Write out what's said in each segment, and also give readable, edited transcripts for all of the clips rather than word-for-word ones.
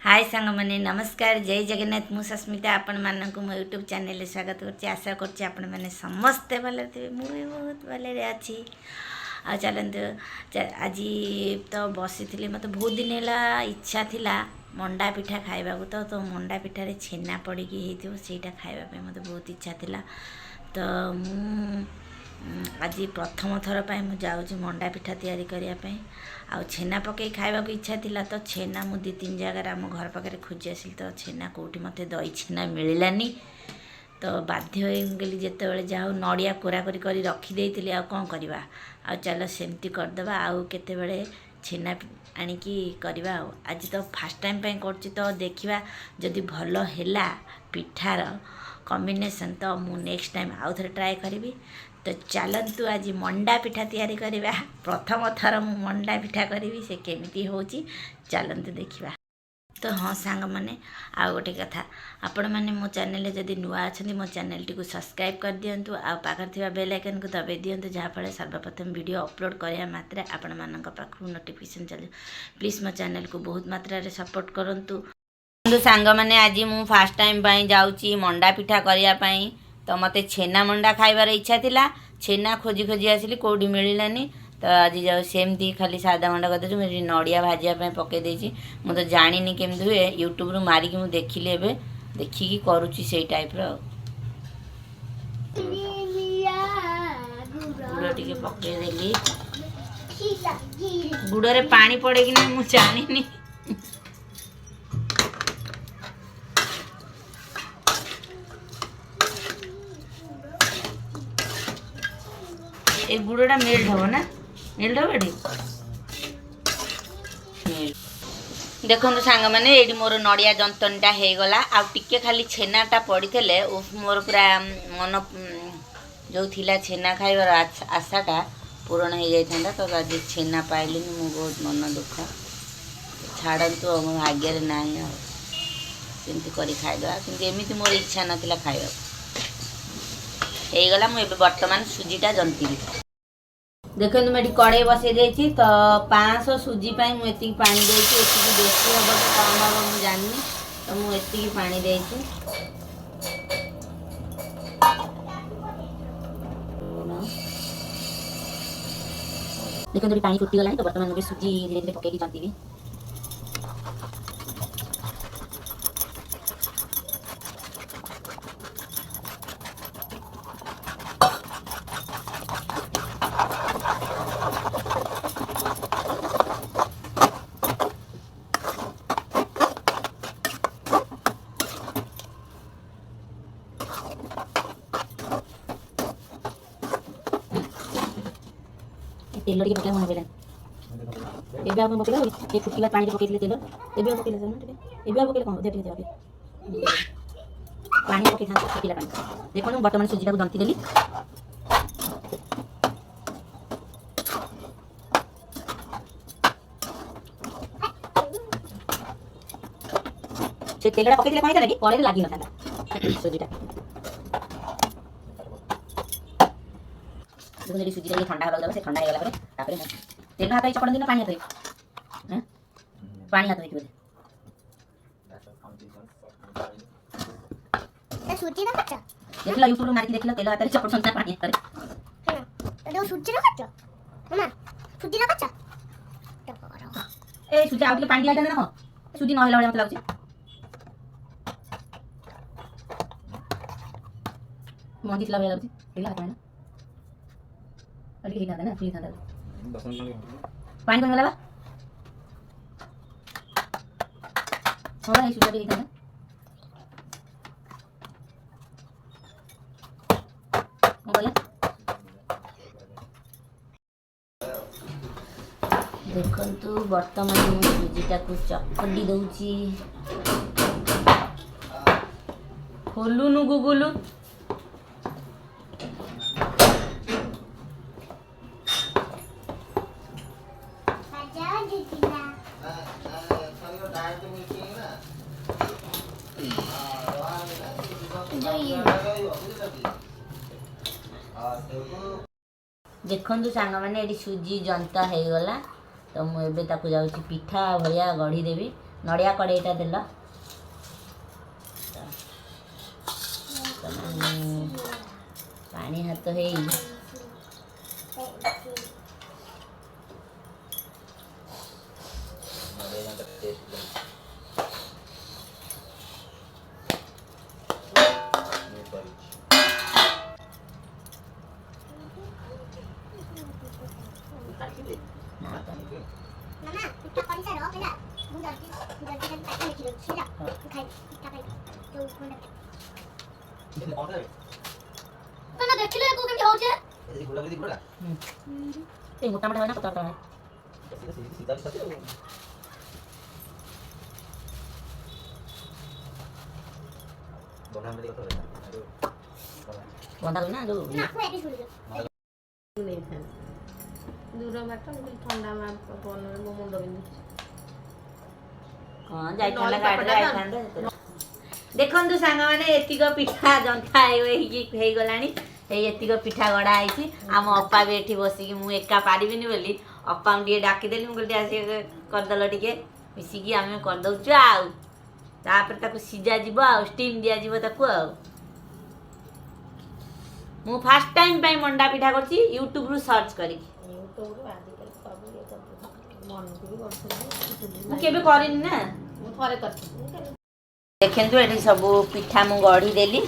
हाय सांग मैंने नमस्कार जय जगन्नाथ मु सस्मिता आपण मानक मो यूट्यूब चैनल स्वागत करछि। आशा करछि आपण माने समस्ते भले थे मु भी बहुत भले अच्छी। आ चलते आज तो बसी मत बहुत दिन है इच्छा थिला मंडा पिठा खाइबा तो मंडा पिठारे छेना पड़िकी होता खाइबा मत बहुत इच्छा थिला। तो आज प्रथम थर पर मुझे जाऊँगी मंडा पिठा तैयारी करने आ छेना पकई खावा इच्छा थिला। तो छेना मु 2-3 जगह आम घर पाखे खोजी आसिल तो छेना कौटी मत दही छेना मिललानी। तो बाध्य होगली जिते जाऊ नड़िया कोराकोरी कर रखीदे आ कौन करवा आ चलो सेमती करदे आउ केते छेना आणिकी करवा। आज तो फास्ट टाइम पे करछि तो देखिबा जदि भल हैला पिठार कॉम्बिनेशन तो मु नेक्स्ट टाइम आउ थे ट्राए करी। तो चलतु आज मंडा पिठा तैयारी करवा। प्रथम थर मु मंडा पिठा करी से केमिति होची चलतु देखिबा। तो हाँ सांग मैंने आ गोटे कथा आपण मैंने मो चैनल जदि नुआ अच्छा मो चैनल टी सब्सक्राइब कर दिंतु आ पाखर थिबा बेल आइकन को दबाई दिंतु जहाँफल सर्वप्रथम वीडियो अपलोड करने मात्रे आपण मानक पाखु नोटिफिकेशन चल। प्लीज मो चैनल को बहुत मात्रा रे सपोर्ट करंतु। सांग मैंने आज मु फास्ट टाइम पाई जाउची मंडा पिठा करिया पाई। तो मते छेना मंडा खाइबार इच्छा थिला। छेना खोजी खोजी आसिली कौटी मिललानी। तो आज जाओ सेमती खाली सादा मंडा कर मेरी नड़िया भाजिया पकई देछि। मु तो जानी केमती हुए यूट्यूब रु मारिकी मु देखिली एबे देखिकी करूची से टाइप रो गुड़ टिके पकई देली। गुड़ रे पानी पड़े कि नहीं मु जानी। ए गुड़टा मेल्ट हम ना मेल्ट हम ये देखो सांग मैंने ये मोर नड़िया जंतनटा हो गला आ टिके खाली छेनाटा पड़ी थे मोर पूरा मन जो थिला छेना खाइबार आशाटा पूरण हो जाता। तो आज छेना पाइली मु बहुत मन दुख छाड़ू मो भाग्य ना केमती कर खाईदे कि एमती मोर इच्छा नाला खाइबा होगला। मुझे बर्तमान सुजीटा जंती देखो मैं कड़े बसई देती। तो 500 सुजी मुझे पानी देती बेसी हम तो कम हम मुझे जानी। तो मुझे पानी देती देखो पानी फुटीगला। तो बर्तमान मुझे सुजी धीरे धीरे पकईकी जंती। तेल टिके पकड़ा मन पड़े एबे आप पकड़ा ये फुटला पानी पकई तेल एबे आप पकईले एबे आप पकईले कौन दे पानी पकई था फुटला पानी देखो बर्तमान सुजीटा को जंती देली। से तेलटा पकई कौन लगी कड़े लगी न था सुजीटा देखो जी सुजी ठंडा होगा से ठंडा होगा तेल हाथ चपड़ दिन पानी हाथ पानी हाथ देखिए सुजी ना कच्चा देख लो यूट्यूब मार के देख लो तेल हाथ चपड़ संता पानी हाथ तो सुजी ना कच्चा मामा सुजी ना कच्चा ए सुजी आउ के पानी दिया देना ना सुजी न होला मत लागछ मोदी ला लागछ तेल हाथ में अभी ना फुली था पानी कौन गला हाँ ये सुधा भी था बोले देखु बर्तमान सुजीटा को चकड़ी दौची खोलुनु गुगुलु देखु सांग मैंने ये सुजी जंता हो गला। तो मुझे जाऊँगी पिठा भाया गढ़ी देवी नड़िया कड़ईटा देल पानी हाथ है मोटा मोटा है ना पतला है बंदा ना जो दूर बात ठंडा मुंड बिंदु हाँ जाइछला गाड़ी आइछांदे देखंतु सांग माने एतिक पिठा जंता हे गलानी एतिक पिठा गड़ा आइछि आम अप्पा भी एठी बसिकी मु एका पारिबिनी बोली अप्पा टिके डाकी देली मुगल आसी करदल टिके मिसिकी आमे कर दउछु आउ तापर ताकु सिजा जीव आ स्टीम दिया जीव ताकु आ मु फर्स्ट टाइम पई मंडा पिठा करछि यूट्यूब रु सर्च करी यूट्यूब रु आजकल सब ये कर मन को भी करछु मु केबे करिन ना मु थरे करछु देखंतु एठी सब पिठा मु गढ़ी देली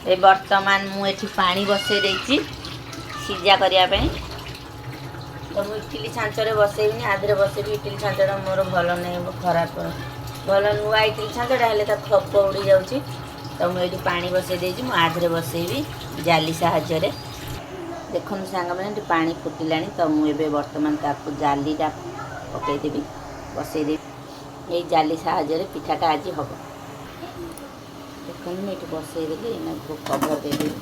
ए वर्तमान मु एठी पानी बसे देछि सिजा करिया पई तो मु इडली छांचरे बसेइनी आधरे बसेबी इडली छांचरा मोर भलो नै खराब भलो नुआ इडली छांचरा हेले त थप उड़ी जाउची तो मु एठी पानी बसे देछि मु आधरे बसेबी जाली साहाଯ୍य रे देखन सांग माने पानी फुटिलानी तो मु एबे वर्तमान ताकु जालीटा पकई देबी बसे देबी ये जाली साहाଯ୍य रे पिठाटा आज हबो देखन मैं एठी बसे देली ना कवर दे देली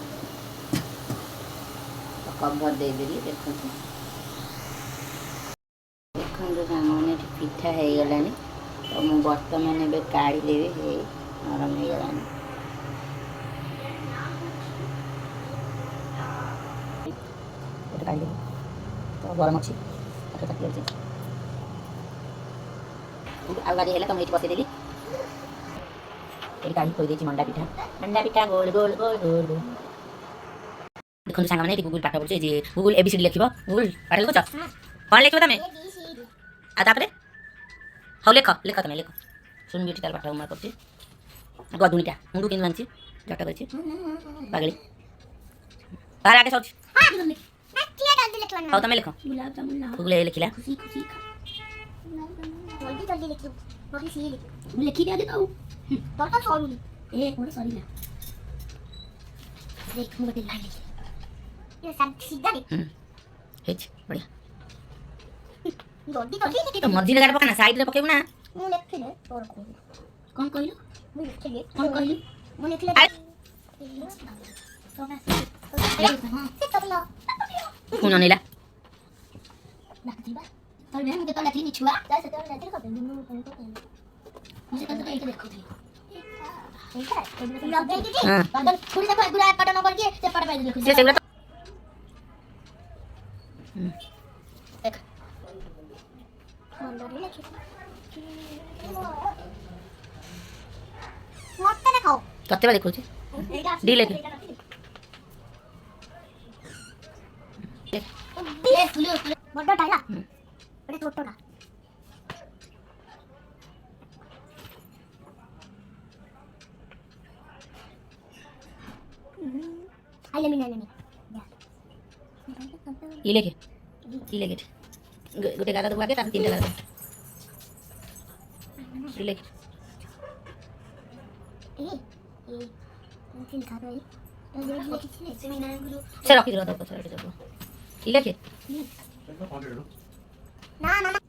कवर दे देली देखन जो सामने पिठा हो गलानी तो मु बर्तमान ए काढ़ी देवी हे नरम हो गलानी तो गरम अच्छी आगे है तो मुझे बसई देली काढ़ी खोई देची मंडा पिठा गोल गोल गोल गोल गोल देखो सांग मैंने गूगल पाठ पढ़ुचे जे गूगल एबीसीडी लिखिबो गूगल पाठ लिखो कौन लिखिबो तमे आ तापरे हाउ लेख लेख तमे लेख सुन बिटी तार पाठ उमा करछि गदुनीटा मुंडू किन मानछि जटा करछि पागली तार आगे सोच हाउ तमे लेख गुलाब जामुन ना गूगल लिखिला खुशी खुशी जल्दी जल्दी लिखियो नोटिस ये लिखि दे तो तोर का सॉरी ए मोर सॉरी ना देख मु बते लाइन लिखि ये सब सीधा लिख हेच बढ़िया जल्दी जल्दी लिखि तो मर्जी लगा पकाना साइड रे पकेबू ना मु लिखले तोर कोन कहलु मु लिखले कोन कहलु मु लिखले तो ना से तबला फोन आनेला लगतीबा तोर मैं मुझे तो लगी नहीं छुआ जा से तो लगी कर दूं मुझे तो देख देखो थी ठीक है लग गई थी बदल थोड़ी सा गुरा पटा न करके से पटा पे देखो से देख मंदर लिखी मत देखाओ कते बा देखो छी डी लेख ले फुलो बड़ा टाइला बड़े छोटा आई ले मिना ये लेके गोटे गादा दुआ के तार तीन गादा ये लेके ए तीन खा गई तो ये लेके से मिना गुरु से रखी दो तो पछाड़ दे ये लेके ना ना ना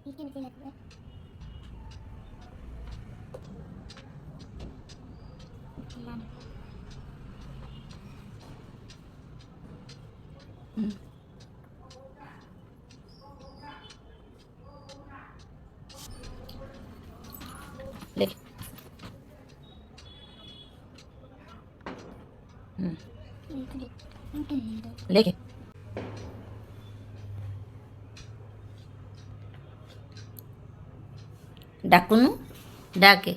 इके निकल लेके लेके लेके ଡାକୁନୁ ଡାକେ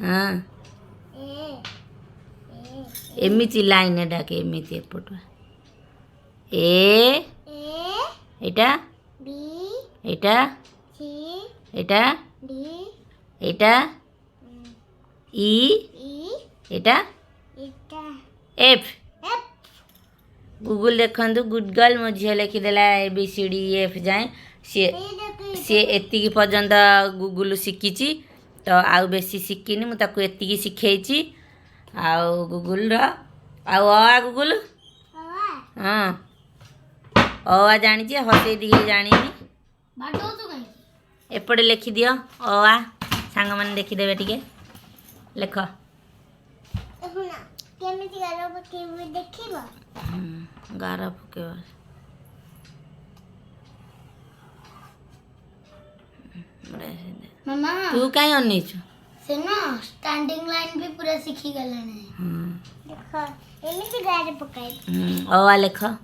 ହଁ ଏମିତି ଲାଇନରେ ଡାକେ ଏମିତି ଏପଟୁଆ ଏ ଏଇଟା ଏଇଟା ଏଇଟା ଏଇଟା ଇ ଏଇଟା ଏଫ୍ ଗୁଗୁଲ ଦେଖନ୍ତୁ ଗୁଡ୍ ଗାର୍ଲ ମୋ ଝିଅ ଲେଖିଦେଲା ABCDEF ଯାଏଁ ସିଏ ଏତିକି ପର୍ଯ୍ୟନ୍ତ ଗୁଗୁଲ ଶିଖିଛି ତ ଆଉ ବେଶୀ ଶିଖିନି ମୁଁ ତାକୁ ଏତିକି ଶିଖେଇଛି ଆଉ ଗୁଗୁଲର ଆଉ ଗୁଗୁଲ ହଁ ଜାଣିଛି ହସେଇ ଟିକେ ଜାଣିନି ଏପଟେ ଲେଖିଦିଅ ସାଙ୍ଗମାନେ ଦେଖିଦେବେ ଟିକେ ଲେଖ କେମିତି ଗାର ପକେଇବୁ ଦେଖିବ ଗାର ପକେଇବ ମାମା ତୁ କାଇଁ ଅନେଇଛୁ ସେ ନା ଷ୍ଟାଣ୍ଡିଂ ଲାଇନ୍ ବି ପୁରା ଶିଖି ଗଲାଣି ଦେଖ ଏମିତି ଗାର ପକାଇ ଲେଖ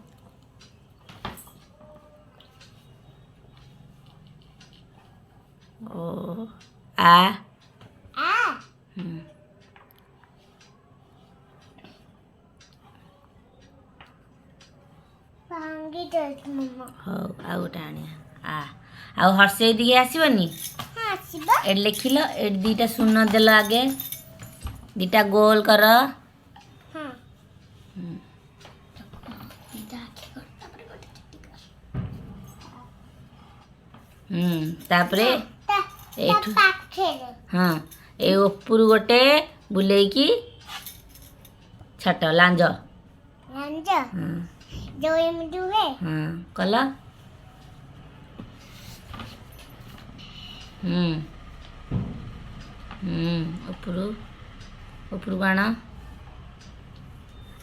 ଓ ଆ ହଉ ଆଉ ଗୋଟେ ଆଣିଆ ଆଉ ହର୍ଷେଇ ଟିକେ ଆସିବନି ଏଠି ଲେଖିଲ ଏଠି ଦୁଇଟା ଶୂନ ଦେଲ ଆଗେ ଦୁଇଟା ଗୋଲ କର ତାପରେ ଏଠୁ ହଁ ଏ ଉପରୁ ଗୋଟେ ବୁଲେଇକି ଛାଟ ଲାଞ୍ଜ କଲ ଉପରକୁ ଆଣ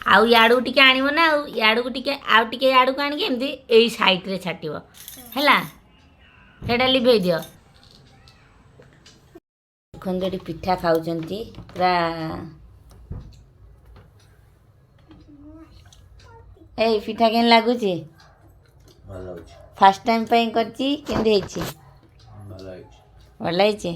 ଆଉ ଇଆଡ଼କୁ ଟିକେ ଆଣିବ ନା ଆଉ ଇଆଡ଼କୁ ଟିକେ ଆଉ ଟିକେ ଇଆଡ଼କୁ ଆଣିକି ଏମିତି ଏଇ ସାଇଡ଼ରେ ଛାଟିବ ହେଲା ସେଇଟା ଲିଭେଇ ଦିଅ ଦେଖନ୍ତୁ ଏଠି ପିଠା ଖାଉଛନ୍ତି ପୁରା ଏଇ ପିଠା କେମିତି ଲାଗୁଛି ଫାର୍ଷ୍ଟ ଟାଇମ୍ ପାଇଁ କରିଛି କେମିତି ହେଇଛି ଭଲ ହେଇଛି